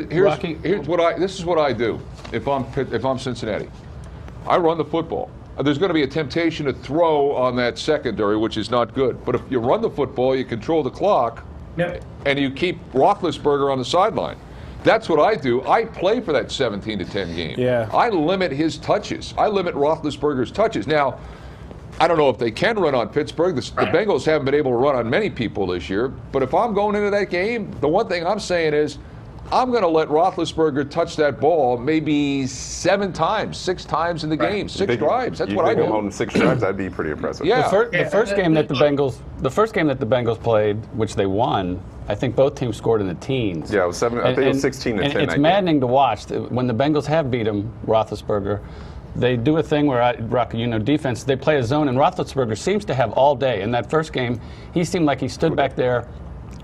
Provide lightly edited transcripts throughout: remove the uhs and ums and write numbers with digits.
This is what I do if I'm Cincinnati. I run the football. There's going to be a temptation to throw on that secondary, which is not good. But if you run the football, you control the clock, and you keep Roethlisberger on the sideline. That's what I do. I play for that 17-10 game. Yeah. I limit his touches. I limit Roethlisberger's touches. Now, I don't know if they can run on Pittsburgh. The Bengals haven't been able to run on many people this year. But if I'm going into that game, the one thing I'm saying is I'm going to let Roethlisberger touch that ball maybe 7 times, 6 times in the game, 6 drives. That's what I do. You him 6 drives, that'd be pretty impressive. Yeah. The first game that the Bengals played, which they won, I think both teams scored in the teens. Yeah, it was 7. I think it was 16-10. And it's maddening to watch. When the Bengals have beat him, Roethlisberger, they do a thing where, defense, they play a zone, and Roethlisberger seems to have all day. In that first game, he seemed like he stood back there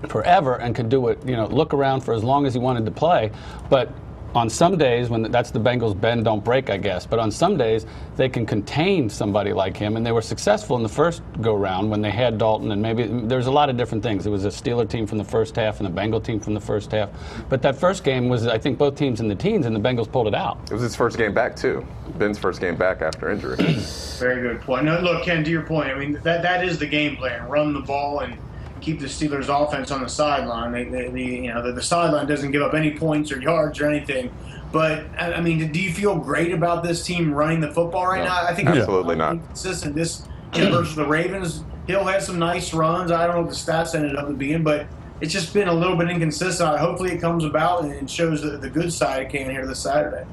forever and could do it, look around for as long as he wanted to play. But on some days, when that's the Bengals bend, don't break, I guess. But on some days, they can contain somebody like him, and they were successful in the first go-round when they had Dalton, and maybe there's a lot of different things. It was a Steeler team from the first half and a Bengal team from the first half. But that first game was, I think, both teams in the teens, and the Bengals pulled it out. It was his first game back, too. Ben's first game back after injury. Very good point. No, look, Ken, to your point, I mean, that is the game plan. Run the ball and keep the Steelers' offense on the sideline. The sideline doesn't give up any points or yards or anything. But I mean, do you feel great about this team running the football right now? I think absolutely not. Consistent. This versus the Ravens, Hill had some nice runs. I don't know what the stats ended up being, but it's just been a little bit inconsistent. Hopefully, it comes about and shows the good side of Keenan here this Saturday.